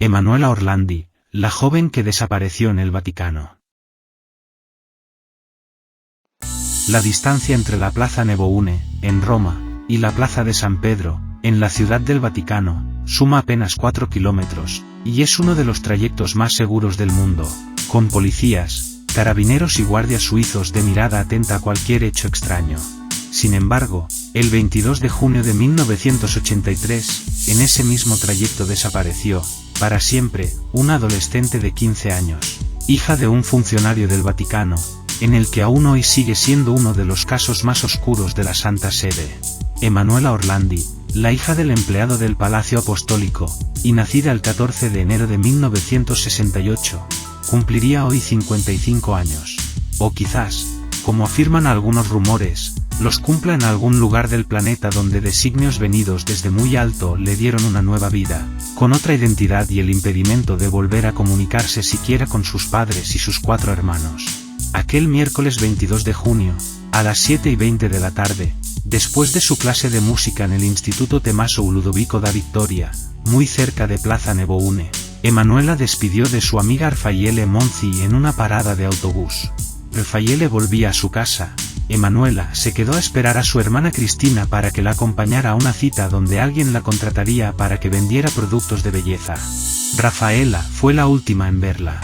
Emanuela Orlandi, la joven que desapareció en el Vaticano. La distancia entre la Plaza Neboune, en Roma, y la Plaza de San Pedro, en la Ciudad del Vaticano, suma apenas 4 kilómetros, y es uno de los trayectos más seguros del mundo, con policías, carabineros y guardias suizos de mirada atenta a cualquier hecho extraño. Sin embargo, el 22 de junio de 1983, en ese mismo trayecto desapareció, para siempre, una adolescente de 15 años, hija de un funcionario del Vaticano, en el que aún hoy sigue siendo uno de los casos más oscuros de la Santa Sede. Emanuela Orlandi, la hija del empleado del Palacio Apostólico, y nacida el 14 de enero de 1968, cumpliría hoy 55 años. O quizás, como afirman algunos rumores, los cumpla en algún lugar del planeta donde designios venidos desde muy alto le dieron una nueva vida, con otra identidad y el impedimento de volver a comunicarse siquiera con sus padres y sus 4 hermanos. Aquel miércoles 22 de junio, a las 7:20 de la tarde, después de su clase de música en el Instituto Tommaso Ludovico da Vittoria, muy cerca de Plaza Neboune, Emanuela despidió de su amiga Raffaele Monzi en una parada de autobús. Raffaele volvía a su casa. Emanuela se quedó a esperar a su hermana Cristina para que la acompañara a una cita donde alguien la contrataría para que vendiera productos de belleza. Raffaela fue la última en verla.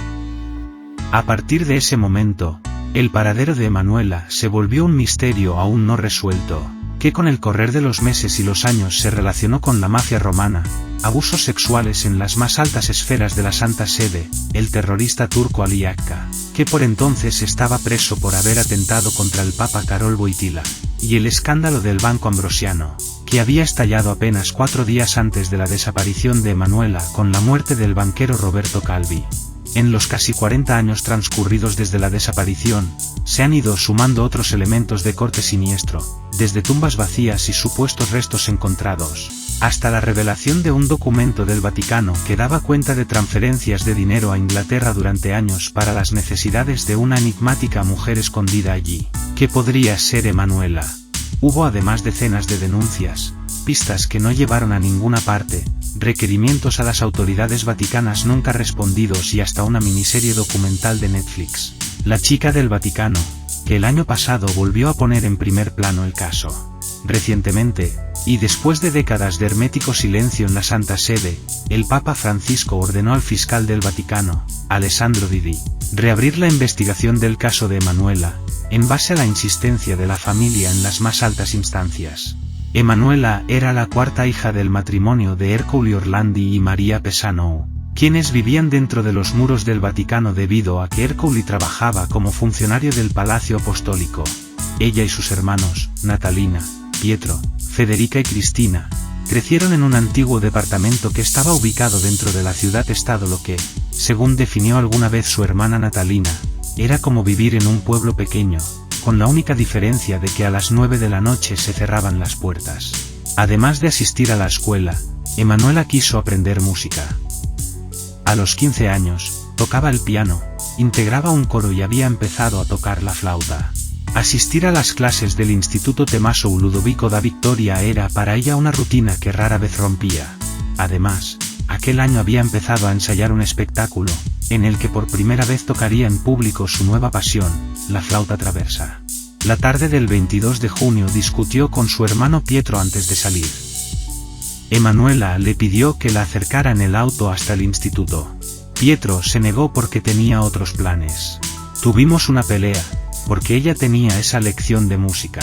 A partir de ese momento, el paradero de Emanuela se volvió un misterio aún no resuelto, que con el correr de los meses y los años se relacionó con la mafia romana, abusos sexuales en las más altas esferas de la Santa Sede, el terrorista turco Ali Akka, que por entonces estaba preso por haber atentado contra el Papa Karol Wojtyła, y el escándalo del Banco Ambrosiano, que había estallado apenas 4 días antes de la desaparición de Emanuela con la muerte del banquero Roberto Calvi. En los casi 40 años transcurridos desde la desaparición, se han ido sumando otros elementos de corte siniestro, desde tumbas vacías y supuestos restos encontrados, hasta la revelación de un documento del Vaticano que daba cuenta de transferencias de dinero a Inglaterra durante años para las necesidades de una enigmática mujer escondida allí, que podría ser Emanuela. Hubo además decenas de denuncias, pistas que no llevaron a ninguna parte, requerimientos a las autoridades vaticanas nunca respondidos y hasta una miniserie documental de Netflix, La chica del Vaticano, que el año pasado volvió a poner en primer plano el caso. Recientemente, y después de décadas de hermético silencio en la Santa Sede, el Papa Francisco ordenó al fiscal del Vaticano, Alessandro Didi, reabrir la investigación del caso de Emanuela, en base a la insistencia de la familia en las más altas instancias. Emanuela era la 4ª hija del matrimonio de Ercole Orlandi y María Pesano, quienes vivían dentro de los muros del Vaticano debido a que Ercole trabajaba como funcionario del Palacio Apostólico. Ella y sus hermanos, Natalina, Pietro, Federica y Cristina, crecieron en un antiguo departamento que estaba ubicado dentro de la ciudad-estado, lo que, según definió alguna vez su hermana Natalina, era como vivir en un pueblo pequeño, con la única diferencia de que a las 9 de la noche se cerraban las puertas. Además de asistir a la escuela, Emanuela quiso aprender música. A los 15 años, tocaba el piano, integraba un coro y había empezado a tocar la flauta. Asistir a las clases del Instituto Tommaso Ludovico da Vittoria era para ella una rutina que rara vez rompía. Además, aquel año había empezado a ensayar un espectáculo, en el que por primera vez tocaría en público su nueva pasión, la flauta traversa. La tarde del 22 de junio discutió con su hermano Pietro antes de salir. Emanuela le pidió que la acercara en el auto hasta el instituto. Pietro se negó porque tenía otros planes. Tuvimos una pelea, porque ella tenía esa lección de música.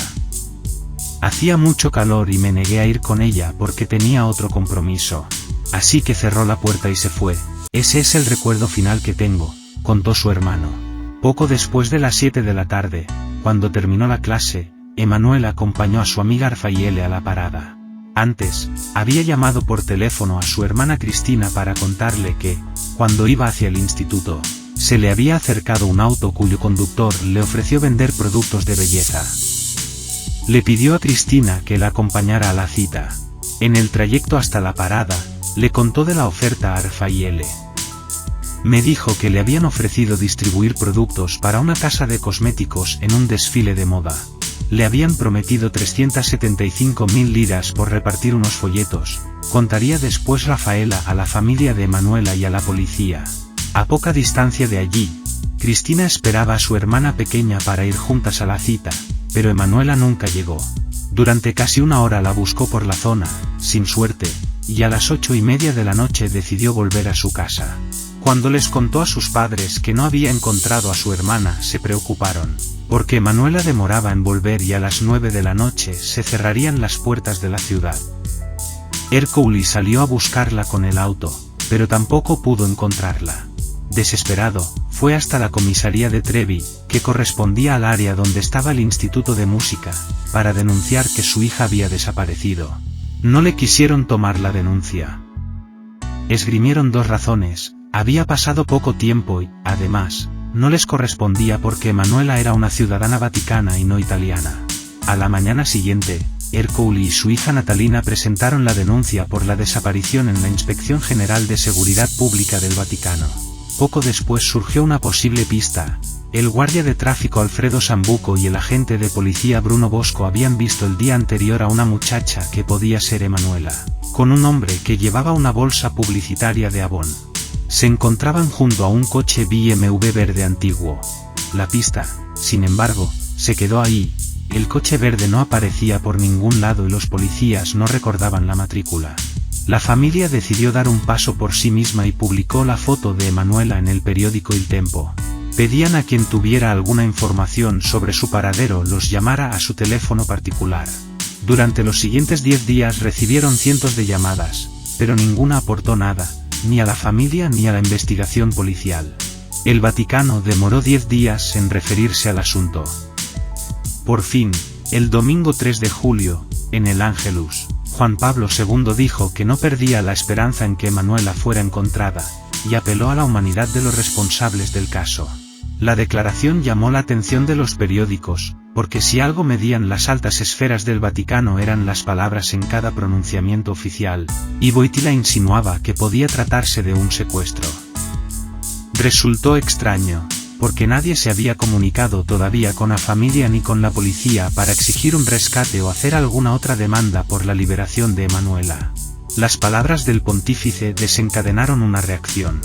Hacía mucho calor y me negué a ir con ella porque tenía otro compromiso. Así que cerró la puerta y se fue. Ese es el recuerdo final que tengo, contó su hermano. Poco después de las 7 de la tarde, cuando terminó la clase, Emanuela acompañó a su amiga Raffaele a la parada. Antes, había llamado por teléfono a su hermana Cristina para contarle que, cuando iba hacia el instituto, se le había acercado un auto cuyo conductor le ofreció vender productos de belleza. Le pidió a Cristina que la acompañara a la cita. En el trayecto hasta la parada, le contó de la oferta a Raffaele. Me dijo que le habían ofrecido distribuir productos para una casa de cosméticos en un desfile de moda. Le habían prometido 375.000 liras por repartir unos folletos. Contaría después Rafaela a la familia de Emanuela y a la policía. A poca distancia de allí, Cristina esperaba a su hermana pequeña para ir juntas a la cita, pero Emanuela nunca llegó. Durante casi una hora la buscó por la zona, sin suerte, y a las 8:30 de la noche decidió volver a su casa. Cuando les contó a sus padres que no había encontrado a su hermana, se preocuparon, porque Emanuela demoraba en volver y a las 9 de la noche se cerrarían las puertas de la ciudad. Ercole salió a buscarla con el auto, pero tampoco pudo encontrarla. Desesperado, fue hasta la comisaría de Trevi, que correspondía al área donde estaba el Instituto de Música, para denunciar que su hija había desaparecido. No le quisieron tomar la denuncia. Esgrimieron dos razones: había pasado poco tiempo y, además, no les correspondía porque Emanuela era una ciudadana vaticana y no italiana. A la mañana siguiente, Ercole y su hija Natalina presentaron la denuncia por la desaparición en la Inspección General de Seguridad Pública del Vaticano. Poco después surgió una posible pista. El guardia de tráfico Alfredo Sambuco y el agente de policía Bruno Bosco habían visto el día anterior a una muchacha que podía ser Emanuela, con un hombre que llevaba una bolsa publicitaria de Avon. Se encontraban junto a un coche BMW verde antiguo. La pista, sin embargo, se quedó ahí. El coche verde no aparecía por ningún lado y los policías no recordaban la matrícula. La familia decidió dar un paso por sí misma y publicó la foto de Emanuela en el periódico Il Tempo. Pedían a quien tuviera alguna información sobre su paradero los llamara a su teléfono particular. Durante los siguientes 10 días recibieron cientos de llamadas, pero ninguna aportó nada, ni a la familia ni a la investigación policial. El Vaticano demoró 10 días en referirse al asunto. Por fin, el domingo 3 de julio, en el Angelus, Juan Pablo II dijo que no perdía la esperanza en que Emanuela fuera encontrada, y apeló a la humanidad de los responsables del caso. La declaración llamó la atención de los periódicos, porque si algo medían las altas esferas del Vaticano eran las palabras en cada pronunciamiento oficial, y Wojtyła insinuaba que podía tratarse de un secuestro. Resultó extraño, porque nadie se había comunicado todavía con la familia ni con la policía para exigir un rescate o hacer alguna otra demanda por la liberación de Emanuela. Las palabras del pontífice desencadenaron una reacción.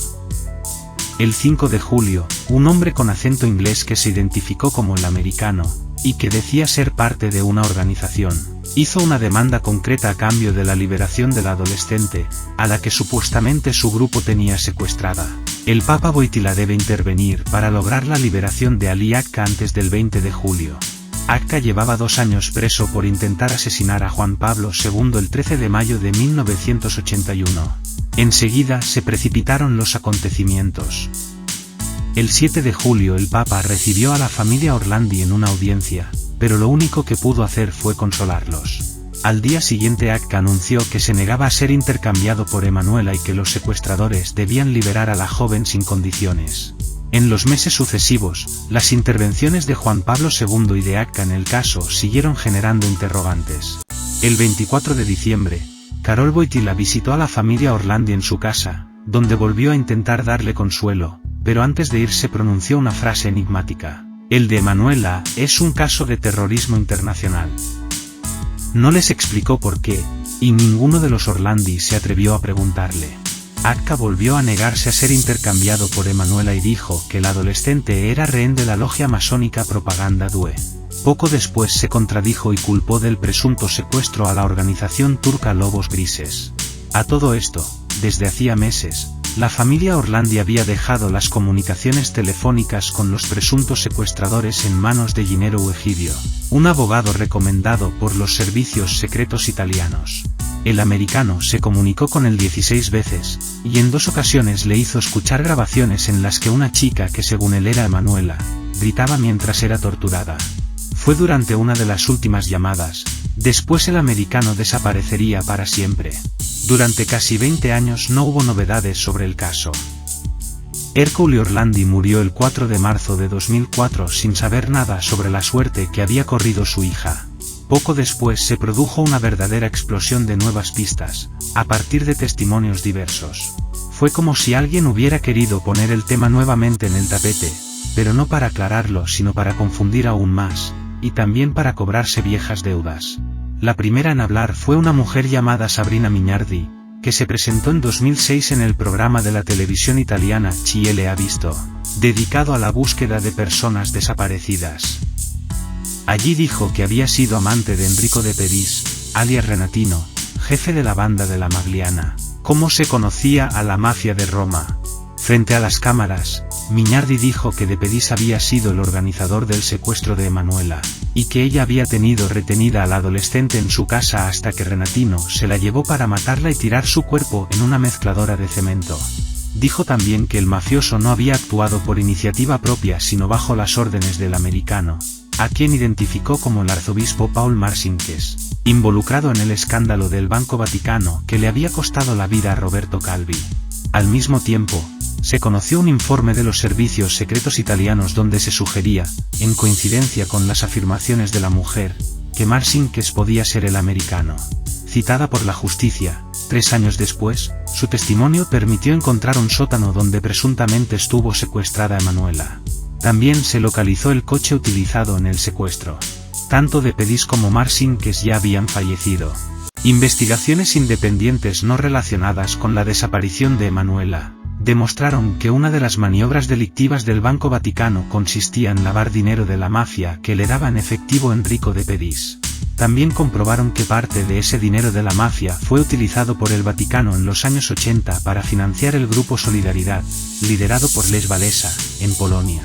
El 5 de julio, un hombre con acento inglés que se identificó como el americano, y que decía ser parte de una organización, hizo una demanda concreta a cambio de la liberación de la adolescente, a la que supuestamente su grupo tenía secuestrada. El Papa Wojtyła debe intervenir para lograr la liberación de Ali Akka antes del 20 de julio. Akka llevaba 2 años preso por intentar asesinar a Juan Pablo II el 13 de mayo de 1981. Enseguida se precipitaron los acontecimientos. El 7 de julio el Papa recibió a la familia Orlandi en una audiencia, pero lo único que pudo hacer fue consolarlos. Al día siguiente Akka anunció que se negaba a ser intercambiado por Emanuela y que los secuestradores debían liberar a la joven sin condiciones. En los meses sucesivos, las intervenciones de Juan Pablo II y de Akka en el caso siguieron generando interrogantes. El 24 de diciembre, Karol Wojtyła visitó a la familia Orlandi en su casa, donde volvió a intentar darle consuelo, pero antes de irse pronunció una frase enigmática: "El de Emanuela es un caso de terrorismo internacional". No les explicó por qué, y ninguno de los Orlandi se atrevió a preguntarle. Akka volvió a negarse a ser intercambiado por Emanuela y dijo que el adolescente era rehén de la logia masónica Propaganda Due. Poco después se contradijo y culpó del presunto secuestro a la organización turca Lobos Grises. A todo esto, desde hacía meses, la familia Orlandi había dejado las comunicaciones telefónicas con los presuntos secuestradores en manos de Gennaro Egidio, un abogado recomendado por los servicios secretos italianos. El americano se comunicó con él 16 veces, y en 2 ocasiones le hizo escuchar grabaciones en las que una chica que según él era Emanuela, gritaba mientras era torturada. Fue durante una de las últimas llamadas. Después el americano desaparecería para siempre. Durante casi 20 años no hubo novedades sobre el caso. Ercole Orlandi murió el 4 de marzo de 2004 sin saber nada sobre la suerte que había corrido su hija. Poco después se produjo una verdadera explosión de nuevas pistas, a partir de testimonios diversos. Fue como si alguien hubiera querido poner el tema nuevamente en el tapete, pero no para aclararlo sino para confundir aún más, y también para cobrarse viejas deudas. La primera en hablar fue una mujer llamada Sabrina Mignardi, que se presentó en 2006 en el programa de la televisión italiana Chi le ha visto, dedicado a la búsqueda de personas desaparecidas. Allí dijo que había sido amante de Enrico De Pedis, alias Renatino, jefe de la banda de la Magliana, como se conocía a la mafia de Roma. Frente a las cámaras, Mignardi dijo que De Pedis había sido el organizador del secuestro de Emanuela, y que ella había tenido retenida a la adolescente en su casa hasta que Renatino se la llevó para matarla y tirar su cuerpo en una mezcladora de cemento. Dijo también que el mafioso no había actuado por iniciativa propia sino bajo las órdenes del americano, a quien identificó como el arzobispo Paul Marcinques, involucrado en el escándalo del Banco Vaticano que le había costado la vida a Roberto Calvi. Al mismo tiempo, se conoció un informe de los servicios secretos italianos donde se sugería, en coincidencia con las afirmaciones de la mujer, que Marcinques podía ser el americano. Citada por la justicia, 3 años después, su testimonio permitió encontrar un sótano donde presuntamente estuvo secuestrada Emanuela. También se localizó el coche utilizado en el secuestro. Tanto De Pedis como Marcinques ya habían fallecido. Investigaciones independientes no relacionadas con la desaparición de Emanuela demostraron que una de las maniobras delictivas del Banco Vaticano consistía en lavar dinero de la mafia que le daba en efectivo Enrico De Pedis. También comprobaron que parte de ese dinero de la mafia fue utilizado por el Vaticano en los años 80 para financiar el grupo Solidaridad, liderado por Lech Walesa, en Polonia.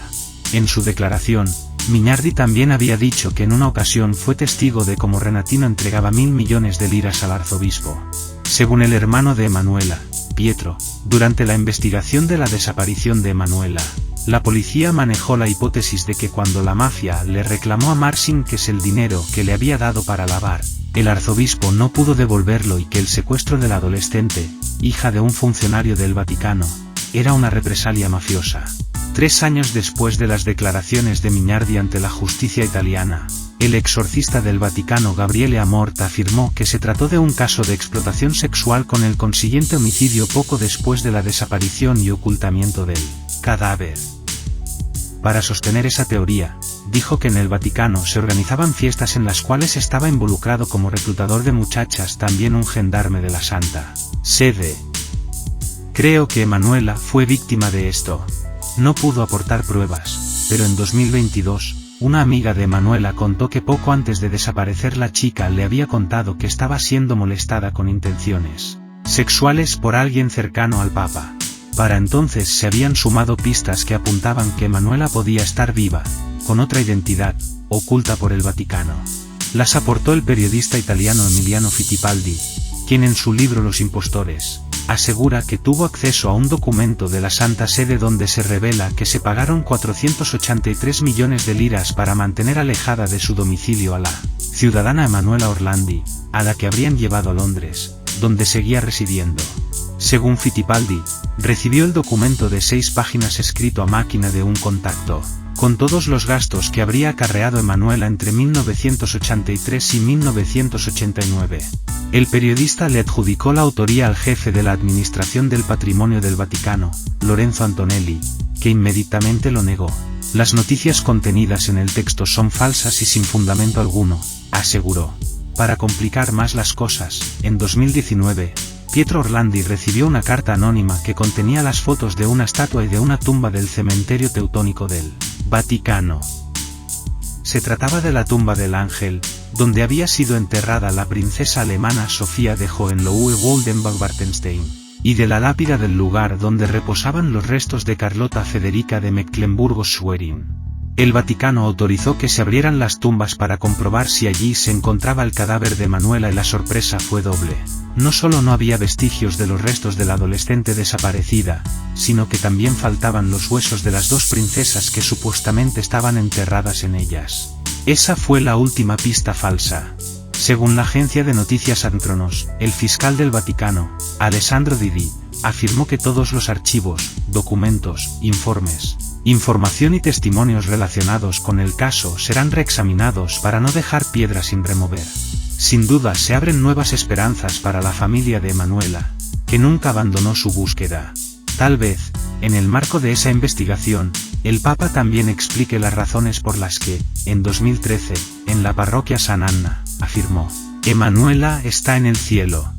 En su declaración, Mignardi también había dicho que en una ocasión fue testigo de cómo Renatino entregaba 1.000 millones de liras al arzobispo. Según el hermano de Emanuela, Pietro, durante la investigación de la desaparición de Emanuela, la policía manejó la hipótesis de que cuando la mafia le reclamó a Marcinques el dinero que le había dado para lavar, el arzobispo no pudo devolverlo y que el secuestro de la adolescente, hija de un funcionario del Vaticano, era una represalia mafiosa. 3 años después de las declaraciones de Mignardi ante la justicia italiana, el exorcista del Vaticano Gabriele Amort afirmó que se trató de un caso de explotación sexual con el consiguiente homicidio poco después de la desaparición y ocultamiento del cadáver. Para sostener esa teoría, dijo que en el Vaticano se organizaban fiestas en las cuales estaba involucrado como reclutador de muchachas también un gendarme de la Santa Sede. Creo que Emanuela fue víctima de esto. No pudo aportar pruebas, pero en 2022, una amiga de Emanuela contó que poco antes de desaparecer la chica le había contado que estaba siendo molestada con intenciones sexuales por alguien cercano al Papa. Para entonces se habían sumado pistas que apuntaban que Emanuela podía estar viva, con otra identidad, oculta por el Vaticano. Las aportó el periodista italiano Emiliano Fittipaldi, quien en su libro Los impostores, asegura que tuvo acceso a un documento de la Santa Sede donde se revela que se pagaron 483 millones de liras para mantener alejada de su domicilio a la ciudadana Emanuela Orlandi, a la que habrían llevado a Londres, donde seguía residiendo. Según Fittipaldi, recibió el documento de 6 páginas escrito a máquina de un contacto, con todos los gastos que habría acarreado Emanuela entre 1983 y 1989. El periodista le adjudicó la autoría al jefe de la Administración del Patrimonio del Vaticano, Lorenzo Antonelli, que inmediatamente lo negó. Las noticias contenidas en el texto son falsas y sin fundamento alguno, aseguró. Para complicar más las cosas, en 2019, Pietro Orlandi recibió una carta anónima que contenía las fotos de una estatua y de una tumba del cementerio teutónico del Vaticano. Se trataba de la tumba del Ángel, donde había sido enterrada la princesa alemana Sofía de Hohenlohe-Waldenburg-Bartenstein, y de la lápida del lugar donde reposaban los restos de Carlota Federica de Mecklemburgo-Schwerin. El Vaticano autorizó que se abrieran las tumbas para comprobar si allí se encontraba el cadáver de Emanuela y la sorpresa fue doble. No solo no había vestigios de los restos de la adolescente desaparecida, sino que también faltaban los huesos de las 2 princesas que supuestamente estaban enterradas en ellas. Esa fue la última pista falsa. Según la agencia de noticias Antronos, el fiscal del Vaticano, Alessandro Didi, afirmó que todos los archivos, documentos, informes, información y testimonios relacionados con el caso serán reexaminados para no dejar piedra sin remover. Sin duda se abren nuevas esperanzas para la familia de Emanuela, que nunca abandonó su búsqueda. Tal vez, en el marco de esa investigación, El Papa también explique las razones por las que, en 2013, en la parroquia San Anna, afirmó: Emanuela está en el cielo.